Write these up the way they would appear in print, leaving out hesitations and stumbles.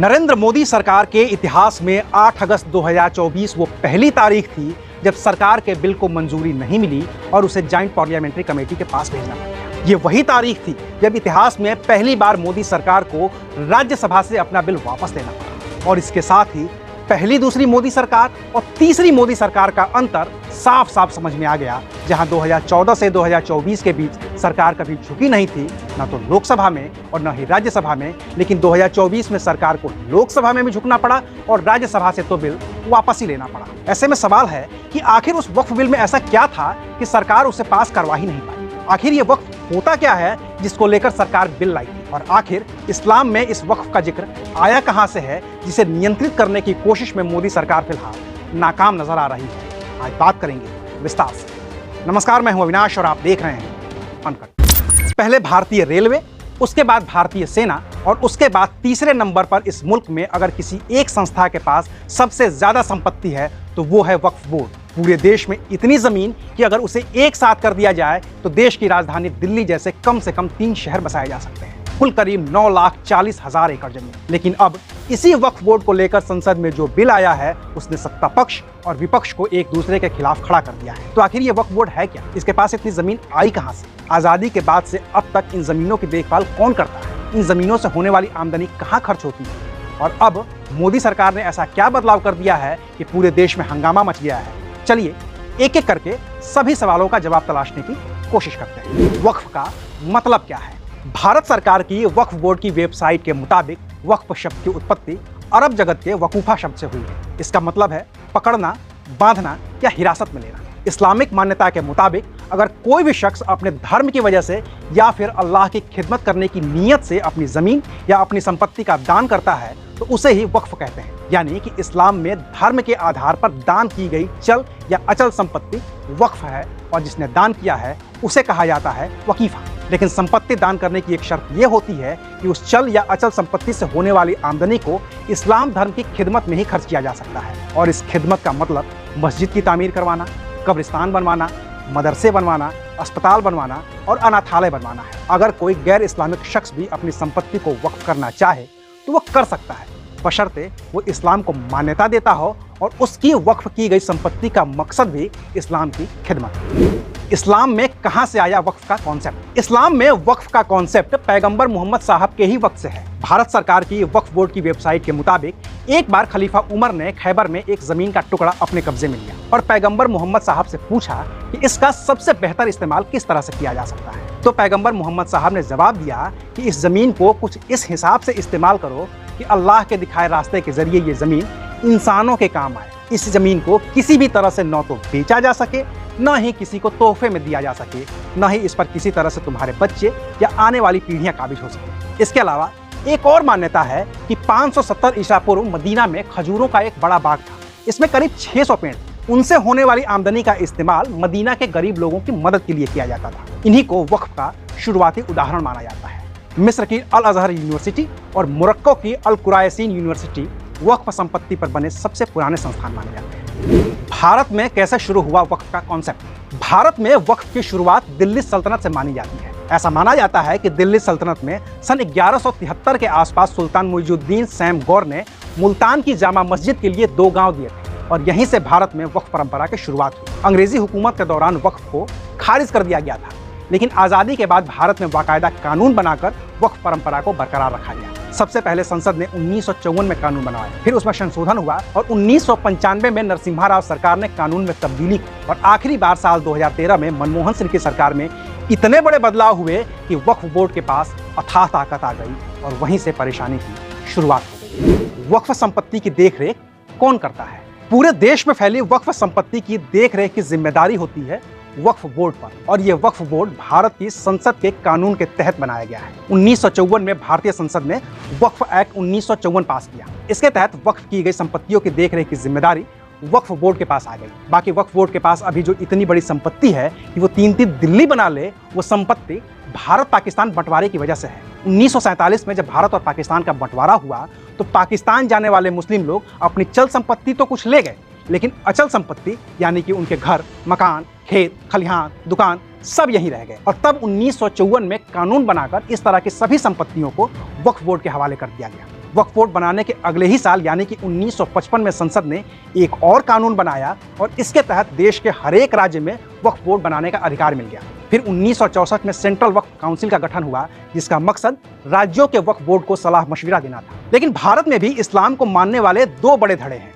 नरेंद्र मोदी सरकार के इतिहास में 8 अगस्त 2024 वो पहली तारीख थी जब सरकार के बिल को मंजूरी नहीं मिली और उसे जॉइंट पार्लियामेंट्री कमेटी के पास भेजना पड़ा। ये वही तारीख थी जब इतिहास में पहली बार मोदी सरकार को राज्यसभा से अपना बिल वापस लेना पड़ा। और इसके साथ ही पहली दूसरी मोदी सरकार और तीसरी मोदी सरकार का अंतर साफ साफ समझ में आ गया। जहां 2014 से 2024 के बीच सरकार कभी झुकी नहीं थी, न तो लोकसभा में और न ही राज्यसभा में, लेकिन 2024 में सरकार को लोकसभा में भी झुकना पड़ा और राज्यसभा से तो बिल वापस ही लेना पड़ा। ऐसे में सवाल है कि आखिर उस वक्फ बिल में ऐसा क्या था कि सरकार उसे पास करवा ही नहीं पाई। आखिर ये वक्फ होता क्या है जिसको लेकर सरकार बिल लाई थी, और आखिर इस्लाम में इस वक्फ का जिक्र आया कहां से है जिसे नियंत्रित करने की कोशिश में मोदी सरकार फिलहाल नाकाम नजर आ रही है। आज बात करेंगे विस्तार से। नमस्कार, मैं हूं अविनाश और आप देख रहे हैं अनकट। पहले भारतीय रेलवे, उसके बाद भारतीय सेना और उसके बाद तीसरे नंबर पर इस मुल्क में अगर किसी एक संस्था के पास सबसे ज्यादा संपत्ति है तो वो है वक्फ बोर्ड। पूरे देश में इतनी जमीन कि अगर उसे एक साथ कर दिया जाए तो देश की राजधानी दिल्ली जैसे कम से कम 3 शहर बसाए जा सकते हैं। कुल करीब 9,40,000 एकड़ जमीन। लेकिन अब इसी वक्फ बोर्ड को लेकर संसद में जो बिल आया है उसने सत्ता पक्ष और विपक्ष को एक दूसरे के खिलाफ खड़ा कर दिया है। तो आखिर ये वक्फ बोर्ड है क्या? इसके पास इतनी जमीन आई कहां से? आजादी के बाद से अब तक इन जमीनों की देखभाल कौन करता है? इन जमीनों से होने वाली आमदनी कहां खर्च होती है? और अब मोदी सरकार ने ऐसा क्या बदलाव कर दिया है कि पूरे देश में हंगामा मच गया है? चलिए एक एक करके सभी सवालों का जवाब तलाशने की कोशिश करते हैं। वक्फ का मतलब क्या है? भारत सरकार की वक्फ बोर्ड की वेबसाइट के मुताबिक वक्फ शब्द की उत्पत्ति अरब जगत के वकूफा शब्द से हुई है। इसका मतलब है पकड़ना, बांधना या हिरासत में लेना। इस्लामिक मान्यता के मुताबिक अगर कोई भी शख्स अपने धर्म की वजह से या फिर अल्लाह की खिदमत करने की नीयत से अपनी जमीन या अपनी संपत्ति का दान करता है तो उसे ही वक्फ कहते हैं। यानी कि इस्लाम में धर्म के आधार पर दान की गई चल या अचल संपत्ति वक्फ है और जिसने दान किया है उसे कहा जाता है वकीफा। लेकिन संपत्ति दान करने की एक शर्त यह होती है कि उस चल या अचल संपत्ति से होने वाली आमदनी को इस्लाम धर्म की खिदमत में ही खर्च किया जा सकता है। और इस खिदमत का मतलब मस्जिद की तामीर करवाना, कब्रिस्तान बनवाना, मदरसे बनवाना, अस्पताल बनवाना और अनाथालय बनवाना है। अगर कोई गैर इस्लामिक शख्स भी अपनी संपत्ति को वक्फ करना चाहे तो वह कर सकता है, बशर्ते वो इस्लाम को मान्यता देता हो और उसकी वक्फ की गई संपत्ति का मकसद भी इस्लाम की खिदमत। इस्लाम में कहां से आया वक्फ का कॉन्सेप्ट? इस्लाम में वक्फ का कॉन्सेप्ट पैगंबर मोहम्मद साहब के ही वक्त से है। भारत सरकार की वक्फ बोर्ड की वेबसाइट के मुताबिक एक बार खलीफा उमर ने खैबर में एक जमीन का टुकड़ा अपने कब्जे में लिया और पैगंबर मोहम्मद साहब से पूछा कि इसका सबसे बेहतर इस्तेमाल किस तरह से किया जा सकता है। तो पैगंबर मोहम्मद साहब ने जवाब दिया कि इस जमीन को कुछ इस हिसाब से इस्तेमाल करो कि अल्लाह के दिखाए रास्ते के जरिए ये जमीन इंसानों के काम आए। इस जमीन को किसी भी तरह से न तो बेचा जा सके, न ही किसी को तोहफे में दिया जा सके, न ही इस पर किसी तरह से तुम्हारे बच्चे या आने वाली पीढ़ियां काबिज हो सके। इसके अलावा एक और मान्यता है कि 570 ईसा पूर्व मदीना में खजूरों का एक बड़ा बाग था। इसमें करीब 600 पेड़। उनसे होने वाली आमदनी का इस्तेमाल मदीना के गरीब लोगों की मदद के लिए किया जाता था। इन्हीं को वक्फ का शुरुआती उदाहरण माना जाता है। मिस्र की अल अजहर यूनिवर्सिटी और मोरक्को की अल कुरायसीन यूनिवर्सिटी वक्फ संपत्ति पर बने सबसे पुराने संस्थान माने जाते हैं। भारत में कैसे शुरू हुआ वक्फ का कॉन्सेप्ट? भारत में वक्फ की शुरुआत दिल्ली सल्तनत से मानी जाती है। ऐसा माना जाता है कि दिल्ली सल्तनत में सन 1173 के आसपास सुल्तान मुइजुद्दीन सैम गौर ने मुल्तान की जामा मस्जिद के लिए 2 गांव दिए थे और यहीं से भारत में वक्फ परंपरा की शुरुआत हुई। अंग्रेजी हुकूमत के दौरान वक्फ को खारिज कर दिया गया था, लेकिन आज़ादी के बाद भारत में बाकायदा कानून बनाकर वक्फ परंपरा को बरकरार रखा गया। सबसे पहले संसद ने 1954 में कानून बनाया, फिर उसमें संशोधन हुआ और 1995 में नरसिम्हा राव सरकार ने कानून में तब्दीली की और आखिरी बार साल 2013 में मनमोहन सिंह की सरकार में इतने बड़े बदलाव हुए कि वक्फ बोर्ड के पास अथाह ताकत आ गई और वहीं से परेशानी की शुरुआत हो गई। वक्फ संपत्ति की देखरेख कौन करता है? पूरे देश में फैली वक्फ संपत्ति की देखरेख की जिम्मेदारी होती है वक्फ बोर्ड पर, और यह वक्फ बोर्ड भारत की संसद के कानून के तहत बनाया गया है। 1954 में भारतीय संसद ने वक्फ एक्ट 1954 पास किया। इसके तहत वक्फ की गई संपत्तियों की देखरेख की जिम्मेदारी वक्फ बोर्ड के पास आ गई। बाकी वक्फ बोर्ड के पास अभी जो इतनी बड़ी संपत्ति है कि वो 3-3 दिल्ली बना ले, वो संपत्ति भारत पाकिस्तान बंटवारे की वजह से है। 1947 में जब भारत और पाकिस्तान का बंटवारा हुआ तो पाकिस्तान जाने वाले मुस्लिम लोग अपनी चल संपत्ति तो कुछ ले गए, लेकिन अचल संपत्ति यानी कि उनके घर, मकान, खेत, खलिहान, दुकान सब यहीं रह गए। और तब 1954 में कानून बनाकर इस तरह की सभी संपत्तियों को वक्फ बोर्ड के हवाले कर दिया गया। वक्फ बोर्ड बनाने के अगले ही साल यानी कि 1955 में संसद ने एक और कानून बनाया और इसके तहत देश के हर एक राज्य में वक्फ बोर्ड बनाने का अधिकार मिल गया। फिर 1964 में सेंट्रल वक्फ काउंसिल का गठन हुआ, जिसका मकसद राज्यों के वक्फ बोर्ड को सलाह मशविरा देना था। लेकिन भारत में भी इस्लाम को मानने वाले दो बड़े धड़े हैं।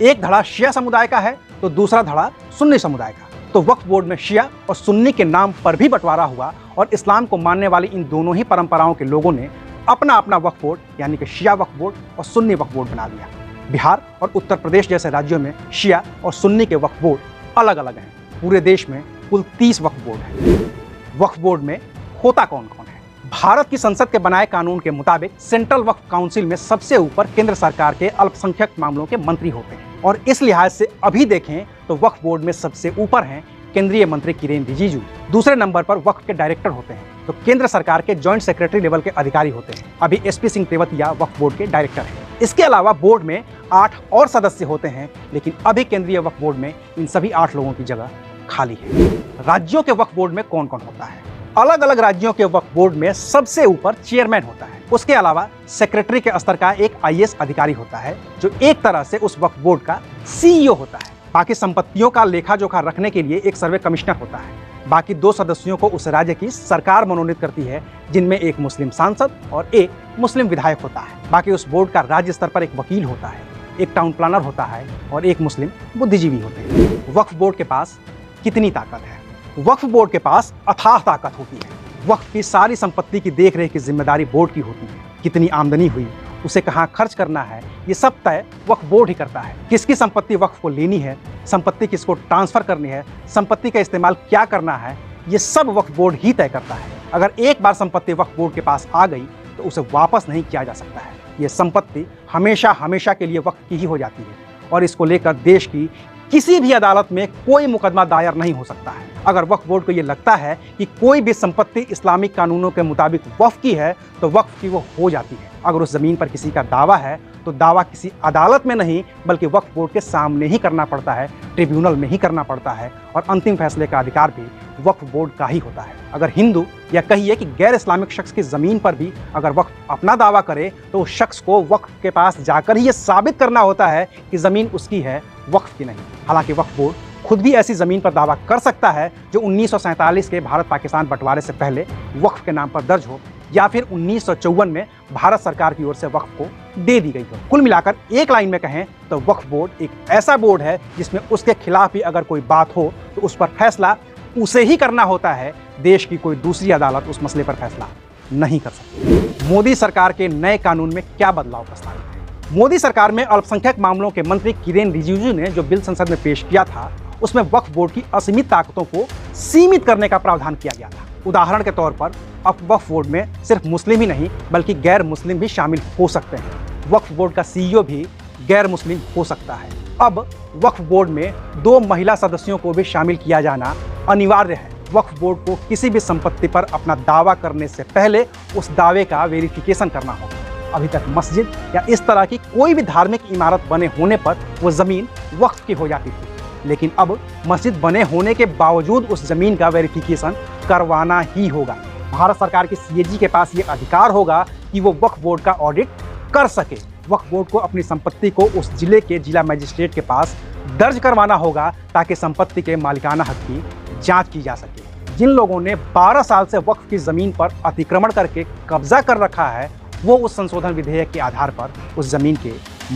एक धड़ा शिया समुदाय का है तो दूसरा धड़ा सुन्नी समुदाय का। तो वक्फ बोर्ड में शिया और सुन्नी के नाम पर भी बंटवारा हुआ और इस्लाम को मानने वाली इन दोनों ही परंपराओं के लोगों ने अपना अपना वक्फ बोर्ड यानी कि शिया वक्फ बोर्ड और सुन्नी वक्फ बोर्ड बना लिया। बिहार और उत्तर प्रदेश जैसे राज्यों में शिया और सुन्नी के वक्फ बोर्ड अलग अलग हैं। पूरे देश में कुल 30 वक्फ बोर्ड हैं। वक्फ बोर्ड में होता कौन कौन है? भारत की संसद के बनाए कानून के मुताबिक सेंट्रल वक्फ काउंसिल में सबसे ऊपर केंद्र सरकार के अल्पसंख्यक मामलों के मंत्री होते हैं और इस लिहाज से अभी देखें तो वक्फ बोर्ड में सबसे ऊपर हैं केंद्रीय मंत्री किरेन रिजिजू। दूसरे नंबर पर वक्फ के डायरेक्टर होते हैं तो केंद्र सरकार के जॉइंट सेक्रेटरी लेवल के अधिकारी होते हैं। अभी एसपी सिंह तेवतिया वक्फ बोर्ड के डायरेक्टर हैं। इसके अलावा बोर्ड में 8 और सदस्य होते हैं, लेकिन अभी केंद्रीय वक्फ बोर्ड में इन सभी 8 लोगों की जगह खाली है। राज्यों के वक्फ बोर्ड में कौन कौन होता है? अलग अलग राज्यों के वक्फ बोर्ड में सबसे ऊपर चेयरमैन होता है। उसके अलावा सेक्रेटरी के स्तर का एक आईएएस अधिकारी होता है जो एक तरह से उस वक्फ बोर्ड का सीईओ होता है। बाकी संपत्तियों का लेखा जोखा रखने के लिए एक सर्वे कमिश्नर होता है। बाकी 2 सदस्यों को उस राज्य की सरकार मनोनीत करती है, जिनमें एक मुस्लिम सांसद और एक मुस्लिम विधायक होता है। बाकी उस बोर्ड का राज्य स्तर पर एक वकील होता है, एक टाउन प्लानर होता है और एक मुस्लिम बुद्धिजीवी होते हैं। वक्फ बोर्ड के पास कितनी ताकत है? वक्फ बोर्ड के पास अथाह ताकत होती है। वक्फ की सारी संपत्ति की देखरेख की जिम्मेदारी बोर्ड की होती है। कितनी आमदनी हुई, उसे कहाँ खर्च करना है, ये सब तय वक्फ बोर्ड ही करता है। किसकी संपत्ति वक्फ को लेनी है, संपत्ति किसको ट्रांसफर करनी है, संपत्ति का इस्तेमाल क्या करना है, ये सब वक्फ बोर्ड ही तय करता है। अगर एक बार संपत्ति वक्फ बोर्ड के पास आ गई तो उसे वापस नहीं किया जा सकता है। ये संपत्ति हमेशा हमेशा के लिए वक्फ की ही हो जाती है और इसको लेकर देश की किसी भी अदालत में कोई मुकदमा दायर नहीं हो सकता है। अगर वक्फ बोर्ड को ये लगता है कि कोई भी संपत्ति इस्लामिक कानूनों के मुताबिक वक्फ की है तो वक्फ की वो हो जाती है। अगर उस जमीन पर किसी का दावा है तो दावा किसी अदालत में नहीं बल्कि वक्फ बोर्ड के सामने ही करना पड़ता है, ट्रिब्यूनल में ही करना पड़ता है और अंतिम फैसले का अधिकार भी वक्फ बोर्ड का ही होता है। अगर हिंदू या कहिए कि गैर इस्लामिक शख्स की ज़मीन पर भी अगर वक्फ अपना दावा करे तो उस शख्स को वक्फ के पास जाकर ही ये साबित करना होता है कि ज़मीन उसकी है, वक्फ की नहीं। हालांकि वक्फ बोर्ड खुद भी ऐसी ज़मीन पर दावा कर सकता है जो 1947 के भारत पाकिस्तान बंटवारे से पहले वक्फ के नाम पर दर्ज हो या फिर 1954 में भारत सरकार की ओर से वक्फ को दे दी गई हो। कुल मिलाकर एक लाइन में कहें तो वक्फ बोर्ड एक ऐसा बोर्ड है जिसमें उसके खिलाफ भी अगर कोई बात हो तो उस पर फैसला उसे ही करना होता है। देश की कोई दूसरी अदालत उस मसले पर फैसला नहीं कर सकती। मोदी सरकार के नए कानून में क्या बदलाव प्रस्तावित है? मोदी सरकार में अल्पसंख्यक मामलों के मंत्री किरेन रिजिजू ने जो बिल संसद में पेश किया था उसमें वक्फ बोर्ड की असीमित ताकतों को सीमित करने का प्रावधान किया गया था। उदाहरण के तौर पर अब वक्फ बोर्ड में सिर्फ मुस्लिम ही नहीं बल्कि गैर मुस्लिम भी शामिल हो सकते हैं। वक्फ बोर्ड का सीईओ भी गैर मुस्लिम हो सकता है। अब वक्फ बोर्ड में 2 महिला सदस्यों को भी शामिल किया जाना अनिवार्य है। वक्फ बोर्ड को किसी भी संपत्ति पर अपना दावा करने से पहले उस दावे का वेरिफिकेशन करना होगा। अभी तक मस्जिद या इस तरह की कोई भी धार्मिक इमारत बने होने पर वो ज़मीन वक्फ की हो जाती थी, लेकिन अब मस्जिद बने होने के बावजूद उस ज़मीन का वेरिफिकेशन करवाना ही होगा। भारत सरकार की सीएजी के पास ये अधिकार होगा कि वो वक्फ बोर्ड का ऑडिट कर सके। वक्फ बोर्ड को अपनी संपत्ति को उस जिले के जिला मजिस्ट्रेट के पास दर्ज करवाना होगा ताकि संपत्ति के मालिकाना हक की जांच की जा सके। जिन लोगों ने 12 साल से वक्फ की ज़मीन पर अतिक्रमण करके कब्जा कर रखा है वो उस संशोधन विधेयक के आधार पर उस ज़मीन के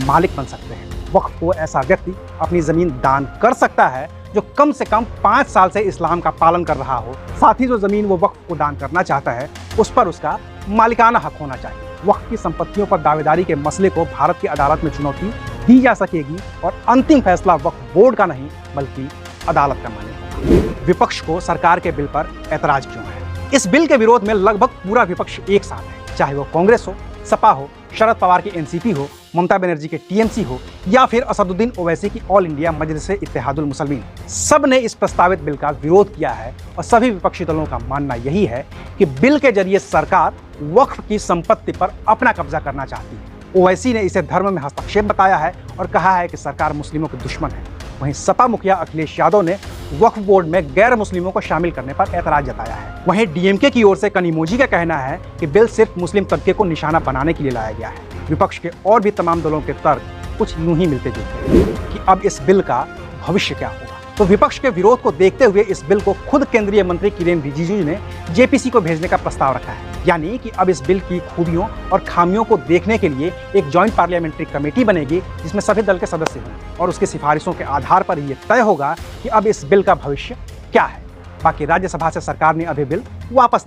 मालिक बन सकते हैं। वक्फ को ऐसा व्यक्ति अपनी ज़मीन दान कर सकता है जो कम से कम 5 साल से इस्लाम का पालन कर रहा हो। साथ ही जो ज़मीन वो वक्फ को दान करना चाहता है उस पर उसका मालिकाना हक होना चाहिए। वक्फ की संपत्तियों पर दावेदारी के मसले को भारत की अदालत में चुनौती दी जा सकेगी और अंतिम फैसला वक्फ बोर्ड का नहीं बल्कि अदालत का मानेगा। विपक्ष को सरकार के बिल पर ऐतराज क्यों है? इस बिल के विरोध में लगभग पूरा विपक्ष एक साथ है, चाहे वो कांग्रेस हो, सपा हो, शरद पवार की एनसीपी हो, ममता बनर्जी के टीएमसी हो या फिर असदुद्दीन ओवैसी की ऑल इंडिया मजलिस-ए-इत्तेहादुल मुसलमीन। सब ने इस प्रस्तावित बिल का विरोध किया है और सभी विपक्षी दलों का मानना यही है कि बिल के जरिए सरकार वक्फ की संपत्ति पर अपना कब्जा करना चाहती है। ओवैसी ने इसे धर्म में हस्तक्षेप बताया है और कहा है कि सरकार मुस्लिमों के दुश्मन है। वहीं सपा मुखिया अखिलेश यादव ने वक्फ बोर्ड में गैर मुस्लिमों को शामिल करने पर ऐतराज जताया है। वहीं डीएमके की ओर से कनिमोझी का कहना है कि बिल सिर्फ मुस्लिम तबके को निशाना बनाने के लिए लाया गया है। विपक्ष के और भी तमाम दलों के तर्क कुछ यूं ही मिलते जुलते हैं कि अब इस बिल का भविष्य क्या होगा। तो विपक्ष के विरोध को देखते हुए इस बिल को खुद केंद्रीय मंत्री किरेन रिजिजू ने जेपीसी को भेजने का प्रस्ताव रखा है। यानी कि अब इस बिल की खूबियों और खामियों को देखने के लिए एक जॉइंट पार्लियामेंट्री कमेटी बनेगी जिसमें सभी दल के सदस्य होंगे और उसकी सिफारिशों के आधार पर ये तय होगा कि अब इस बिल का भविष्य क्या है। बाकी राज्यसभा से सरकार ने अभी बिल वापस ले